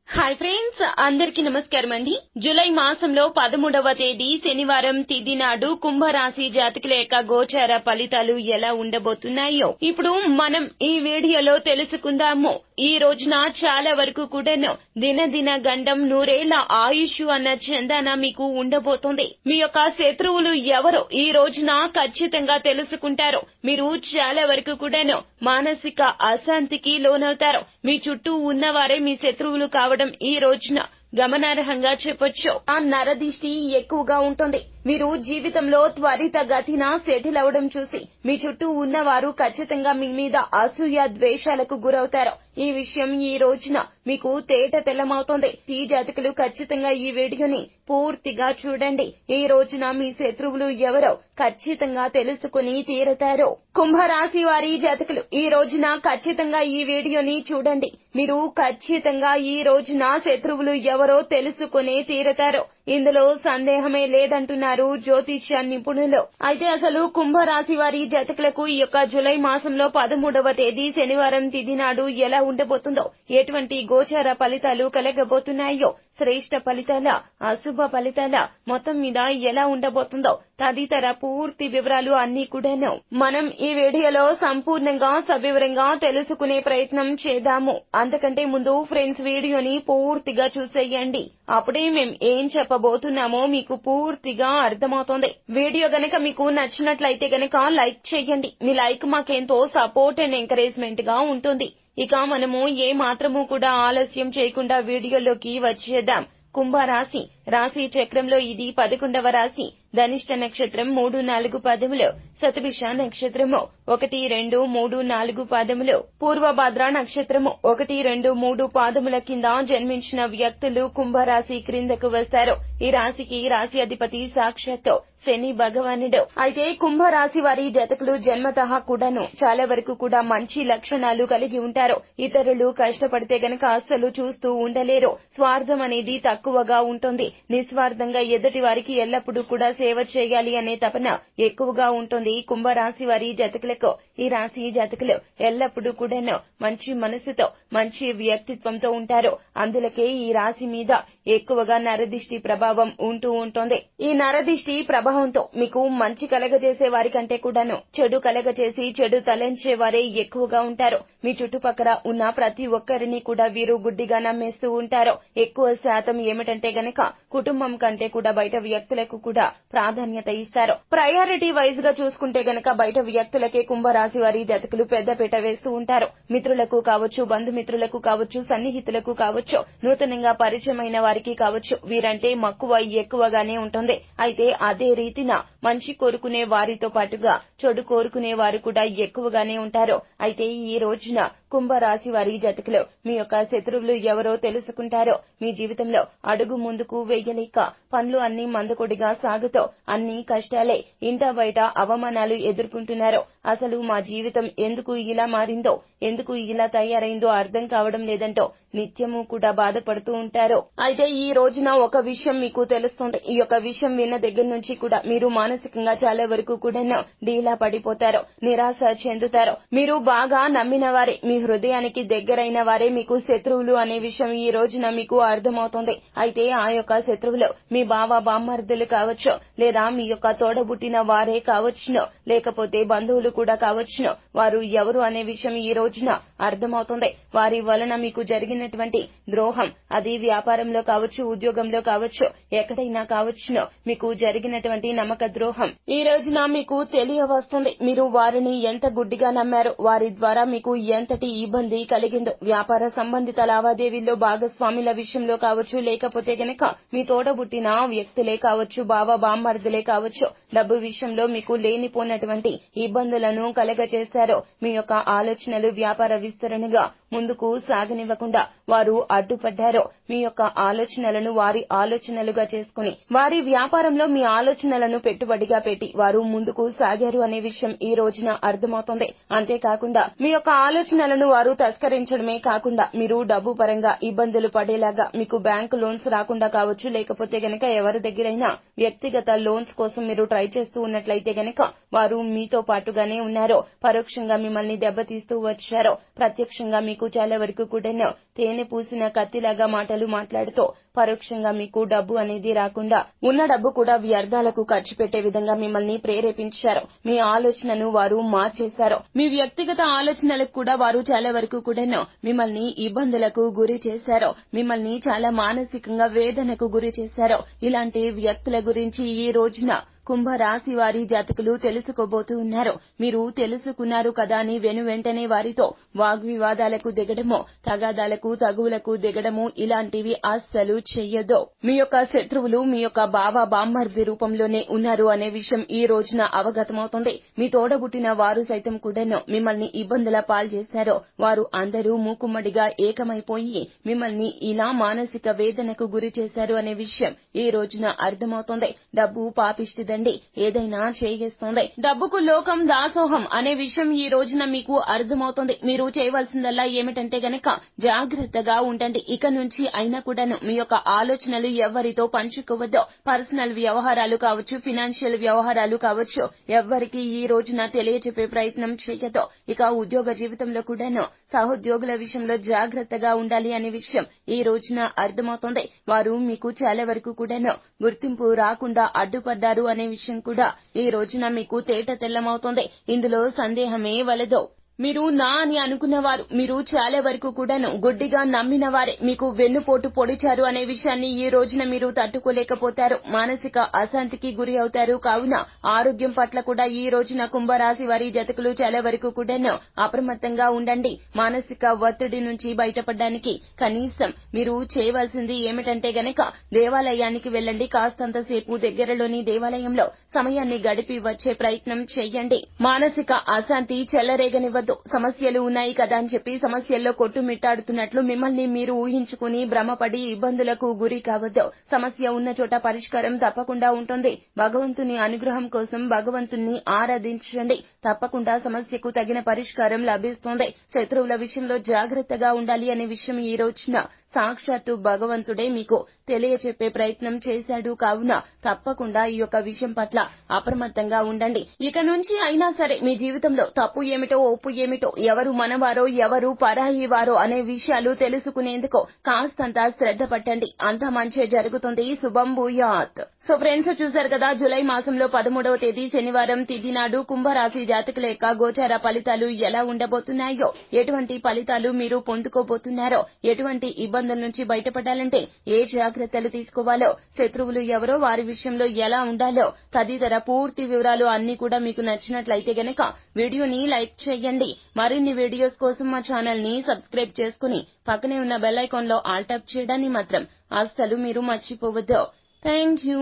Hi friends, అందరికీ నమస్కారం అండి. జూలై మాసంలో 13వ తేదీ శనివారం తిథి నాడు కుంభరాశి జాతకుల యొక్క గోచార ఫలితాలు ఎలా ఉండబోతున్నాయో ఇప్పుడు మనం ఈ వీడియోలో తెలుసుకుందాము. ఈ రోజున చాలా వరకు కూడాను దినదిన గండం నూరేళ్ల ఆయుష్ అన్న చందాన మీకు ఉండబోతుంది. మీ యొక్క శత్రువులు ఎవరో ఈ రోజున ఖచ్చితంగా తెలుసుకుంటారు. మీరు చాలా వరకు కూడాను మానసిక అశాంతికి లోనవుతారు. మీ చుట్టూ ఉన్నవారే మీ శత్రువులు కావడం ఈ రోజున గమనార్హంగా చెప్పొచ్చు. ఆ నరదిష్టి ఎక్కువగా ఉంటుంది. మీరు జీవితంలో త్వరితగతిన సెటిల్ అవడం చూసి మీ చుట్టూ ఉన్నవారు ఖచ్చితంగా మీ మీద అసూయ ద్వేషాలకు గురవుతారు. ఈ విషయం ఈ రోజున మీకు తేట తెల్లమవుతుంది. ఈ జాతకులు ఖచ్చితంగా ఈ వీడియోని పూర్తిగా చూడండి. ఈ రోజున మీ శత్రువులు ఎవరో ఖచ్చితంగా తెలుసుకుని తీరుతారు. కుంభరాశి వారి జాతకులు ఈ రోజున ఖచ్చితంగా ఈ వీడియోని చూడండి. మీరు ఖచ్చితంగా ఈ రోజున శత్రువులు ఎవరో తెలుసుకుని తీరుతారు. ఇందులో సందేహమే లేదంటున్నారు జ్యోతిష్య నిపుణులు. అయితే అసలు కుంభరాశి వారి జాతకులకు ఈ యొక్క జూలై మాసంలో 13వ తేదీ శనివారం తిథి నాడు ఎలా ఉండబోతుందో, ఎటువంటి గోచార ఫలితాలు కలగబోతున్నాయో, శ్రేష్ఠ ఫలితాల అశుభ ఫలితాల మొత్తం మీద ఎలా ఉండబోతుందో తదితర పూర్తి వివరాలు అన్ని కూడాను మనం ఈ వీడియోలో సంపూర్ణంగా సవివరంగా తెలుసుకునే ప్రయత్నం చేద్దాము. అంతకంటే ముందు ఫ్రెండ్స్ వీడియోని పూర్తిగా చూసేయండి. అప్పుడే మేం ఏం చెప్పబోతున్నామో మీకు పూర్తిగా అర్థమవుతుంది. వీడియో గనక మీకు నచ్చినట్లయితే గనక లైక్ చేయండి. మీ లైక్ మాకెంతో సపోర్ట్ అండ్ ఎంకరేజ్మెంట్ గా ఉంటుంది. ఇక మనము ఏ మాత్రము కూడా ఆలస్యం చేయకుండా వీడియోలోకి వచ్చేద్దాం. కుంభరాశి రాశి చక్రంలో ఇది 11వ రాశి. ధనిష్ట నక్షత్రం 3, 4 పదములు, శతభిష నక్షత్రము 1, 2, 3, 4 పదములు, పూర్వభద్ర నక్షత్రము 1, 2, 3 పాదముల కింద జన్మించిన వ్యక్తులు కుంభరాశి క్రిందకు వస్తారు. ఈ రాశికి రాశి అధిపతి సాక్షాత్తు శని భగవానుడు. అయితే కుంభరాశి వారి జాతకులు జన్మతః కూడాను చాలా వరకు కూడా మంచి లక్షణాలు కలిగి ఉంటారు. ఇతరులు కష్టపడితే గనక అస్సలు చూస్తూ ఉండలేరు. స్వార్థం అనేది తక్కువగా ఉంటుంది. నిస్వార్థంగా ఎదుటి వారికి ఎల్లప్పుడూ కూడా సేవ చేయాలి అనే తపన ఎక్కువగా ఉంటుంది కుంభరాశి వారి జాతకులకు. ఈ రాశి జాతకులు ఎల్లప్పుడూ కూడాను మంచి మనసుతో మంచి వ్యక్తిత్వంతో ఉంటారు. అందులకే ఈ రాశి మీద ఎక్కువగా నరదిష్టి ప్రభావం ఉంటూ ఉంటుంది. ఈ నరదిష్టి ప్రభావంతో మీకు మంచి కలగజేసే వారి కంటే కూడాను చెడు కలగజేసి చెడు తలంచే వారే ఎక్కువగా ఉంటారు. మీ చుట్టుపక్కల ఉన్న ప్రతి ఒక్కరిని కూడా వీరు గుడ్డిగా నమ్మేస్తూ ఉంటారు. ఎక్కువ శాతం ఏమిటంటే గనక కుటుంబం కంటే కూడా బయట వ్యక్తులకు కూడా ప్రాధాన్యత ఇస్తారు. ప్రయారిటీ వైజ్ గా చూసుకుంటే గనక బయట వ్యక్తులకే కుంభరాశి వారి జాతకులు పెద్దపీట వేస్తూ ఉంటారు. మిత్రులకు కావచ్చు, బంధుమిత్రులకు కావచ్చు, సన్నిహితులకు కావచ్చు, నూతనంగా పరిచయమైన వారికి కావచ్చు, వీరంటే మక్కువ ఎక్కువగానే ఉంటుంది. అయితే అదే రీతిన మంచి కోరుకునే వారితో పాటుగా చెడు కోరుకునే వారు కూడా ఎక్కువగానే ఉంటారు. అయితే ఈ రోజున కుంభరాశి వారి జాతకులు మీ యొక్క శత్రువులు ఎవరో తెలుసుకుంటారో. మీ జీవితంలో అడుగు ముందుకు వేయలేక పనులు అన్ని మందకొడిగా సాగుతూ అన్ని కష్టాలే, ఇంట బయట అవమానాలు ఎదుర్కొంటున్నారు. అసలు మా జీవితం ఎందుకు ఇలా మారిందో, ఎందుకు ఇలా తయారైందో అర్థం కావడం లేదంటో నిత్యము కూడా బాధపడుతూ ఉంటారు. అయితే ఈ రోజున ఒక విషయం మీకు తెలుస్తుంది. ఈ యొక్క విషయం విన్న దగ్గర నుంచి కూడా మీరు మానసికంగా చాలా వరకు కూడా డీలా పడిపోతారు, నిరాశ చెందుతారు. మీరు బాగా నమ్మిన వారే, మీ హృదయానికి దగ్గరైన వారే మీకు శత్రువులు అనే విషయం ఈ రోజున మీకు అర్థమవుతుంది. అయితే ఆ యొక్క శత్రువులు మీ బావ బామ్మర్దులు కావచ్చు, లేదా మీ యొక్క తోడబుట్టిన వారే కావచ్చును, లేకపోతే బంధువులు కూడా కావచ్చును. వారు ఎవరు అనే విషయం ఈ రోజున అర్థమవుతుంది. వారి వలన మీకు జరిగినటువంటి ద్రోహం, అది వ్యాపారంలో కావచ్చు, ఉద్యోగంలో కావచ్చు, ఎక్కడైనా కావచ్చును, మీకు జరిగినటువంటి నమ్మక ద్రోహం ఈ రోజున మీకు తెలియవస్తుంది. మీరు వారిని ఎంత గుడ్డిగా నమ్మారో, వారి ద్వారా మీకు ఎంతటి ఇబ్బంది కలిగిందో, వ్యాపార సంబంధిత లావాదేవీల్లో భాగస్వాముల విషయంలో కావచ్చు, లేకపోతే గనక మీ తోడబుట్టిన వ్యక్తులే కావచ్చు, బావ బామ్మర్దులే కావచ్చు, డబ్బు విషయంలో మీకు లేనిపోయినటువంటి ఇబ్బందులను కలగచేశారో. మీ యొక్క ఆలోచనలు వ్యాపార విస్తరణగా ముందుకు సాగనివ్వకుండా వారు అడ్డుపడ్డారో. మీ యొక్క ఆలోచనలను వారి ఆలోచనలుగా చేసుకుని వారి వ్యాపారంలో మీ ఆలోచనలను పెట్టుబడిగా పెట్టి వారు ముందుకు సాగారు అనే విషయం ఈ రోజున అర్థమవుతుంది. అంతేకాకుండా మీ యొక్క ఆలోచనలను వారు తస్కరించడమే కాకుండా మీరు డబ్బు పరంగా ఇబ్బందులు పడేలాగా మీకు బ్యాంకు లోన్స్ రాకుండా కావచ్చు, లేకపోతే గనక ఎవరి దగ్గరైనా వ్యక్తిగత లోన్స్ కోసం మీరు ట్రై చేస్తూ ఉన్నట్లయితే గనక వారు మీతో పాటుగానే ఉన్నారో. పరోక్షంగా మిమ్మల్ని దెబ్బతీస్తూ వచ్చారో, ప్రత్యక్షంగా మీకు మీకు చాలా వరకు కూడా తేనె పూసిన కత్తిలాగా మాటలు మాట్లాడుతూ పరోక్షంగా మీకు డబ్బు అనేది రాకుండా ఉన్న డబ్బు కూడా వ్యర్థాలకు ఖర్చు పెట్టే విధంగా మిమ్మల్ని ప్రేరేపించారు. మీ ఆలోచనను వారు మార్చేశారు. మీ వ్యక్తిగత ఆలోచనలకు కూడా వారు చాలా వరకు కూడా మిమ్మల్ని ఇబ్బందులకు గురి చేశారు. మిమ్మల్ని చాలా మానసికంగా వేదనకు గురి చేశారు. ఇలాంటి వ్యక్తుల గురించి ఈ రోజున కుంభరాశి వారి జాతకులు తెలుసుకోబోతూ ఉన్నారు. మీరు తెలుసుకున్నారు కదా అని వెంటనే వారితో వాగ్వివాదాలకు దిగడమో, తగాదాలకు తగువులకు దిగడమో ఇలాంటివి అస్సలు చెయ్యొద్దు. మీ యొక్క శత్రువులు మీ యొక్క బావ బామ్మర్ది రూపంలోనే ఉన్నారు అనే విషయం ఈ రోజున అవగతమవుతుంది. మీ తోడబుట్టిన వారు సైతం కూడా మిమ్మల్ని ఇబ్బందుల పాల్చేశారు. వారు అందరూ మూకుమ్మడిగా ఏకమైపోయి మిమ్మల్ని ఇలా మానసిక వేదనకు గురి చేశారు అనే విషయం ఈ రోజున అర్థమవుతుంది. డబ్బు పాపిష్టిదండి, ఏదైనా చేయిస్తుంది. డబ్బుకు లోకం దాసోహం అనే విషయం ఈ రోజున మీకు అర్థమవుతుంది. మీరు చేయవలసిందల్లా ఏమిటంటే గనక జాగ్రత్తగా ఉండండి. ఇక నుంచి అయినా కూడాను మీ యొక్క ఆలోచనలు ఎవరితో పంచుకోవద్దు. పర్సనల్ వ్యవహారాలు కావచ్చు, ఫినాన్షియల్ వ్యవహారాలు కావచ్చు, ఎవ్వరికి ఈ రోజున తెలియచెప్పే ప్రయత్నం చేయొద్దు. ఇక ఉద్యోగ జీవితంలో కూడాను సహోద్యోగుల విషయంలో జాగ్రత్తగా ఉండాలి అనే విషయం ఈ రోజున అర్థమవుతుంది. వారు మీకు చాలా వరకు కూడాను గుర్తింపు రాకుండా అడ్డుపడ్డారు అనే విషయం కూడా ఈ రోజున మీకు తేట తెల్లమవుతుంది. ఇందులో సందేహమే వలదు. మీరు నా అని అనుకున్నవారు, మీరు చాలా వరకు కూడాను గుడ్డిగా నమ్మిన వారే మీకు వెన్నుపోటు పొడిచారు అనే విషయాన్ని ఈ రోజున మీరు తట్టుకోలేకపోతారు. మానసిక అశాంతికి గురి అవుతారు. కావున ఆరోగ్యం పట్ల కూడా ఈ రోజున కుంభరాశి వారి జాతకులు చాలా వరకు కూడాను అప్రమత్తంగా ఉండండి. మానసిక ఒత్తిడి నుంచి బయటపడడానికి కనీసం మీరు చేయవలసింది ఏమిటంటే గనక దేవాలయానికి వెళ్ళండి. కాస్తంతసేపు దగ్గరలోని దేవాలయంలో సమయాన్ని గడిపి వచ్చే ప్రయత్నం చెయ్యండి. మానసిక అశాంతి చెల్లరేగనివ్వద్దు. సమస్యలు ఉన్నాయి కదా అని చెప్పి సమస్యల్లో కొట్టుమిట్టాడుతున్నట్లు మిమ్మల్ని మీరు ఊహించుకుని భ్రమపడి ఇబ్బందులకు గురి కావద్దు. సమస్య ఉన్న చోట పరిష్కారం తప్పకుండా ఉంటుంది. భగవంతుని అనుగ్రహం కోసం భగవంతుని ఆరాధించండి. తప్పకుండా సమస్యకు తగిన పరిష్కారం లభిస్తుంది. శత్రువుల విషయంలో జాగ్రత్తగా ఉండాలి అనే విషయం ఈ రోజున సాక్షాత్తు భగవంతుడే మీకు తెలియచెప్పే ప్రయత్నం చేశాడు. కావున తప్పకుండా ఈ యొక్క విషయం పట్ల అప్రమత్తంగా ఉండండి. ఇక నుంచి అయినా సరే మీ జీవితంలో తప్పు ఏమిటో ఒప్పు ఏమిటో, ఎవరు మనవారో ఎవరు పరాయి వారో అనే విషయాలు తెలుసుకునేందుకు కాస్తంత శ్రద్ధ పట్టండి. అంత మంచి జరుగుతుంది. శుభం భూయాత్. సో ఫ్రెండ్స్, చూశారు కదా జూలై మాసంలో 13వ తేదీ శనివారం తిథి నాడు కుంభరాశి జాతకుల యొక్క గోచార ఫలితాలు ఎలా ఉండబోతున్నాయో, ఎటువంటి ఫలితాలు మీరు పొందుకోబోతున్నారో, ఎటువంటి ఇబ్బందుల నుంచి బయటపడాలంటే ఏ జాగ్రత్తలు తీసుకోవాలో, శత్రువులు ఎవరో వారి విషయంలో ఎలా ఉండాలో తదితర పూర్తి వివరాలు అన్ని కూడా మీకు నచ్చినట్లయితే గనక వీడియోని లైక్ చేయండి. మరిన్ని వీడియోస్ కోసం మా ఛానల్ ని సబ్స్క్రైబ్ చేసుకుని పక్కనే ఉన్న బెల్ ఐకాన్ లో ఆల్ టాప్ చేయడాన్ని మాత్రం అస్సలు మీరు మర్చిపోవద్దు. Thank you.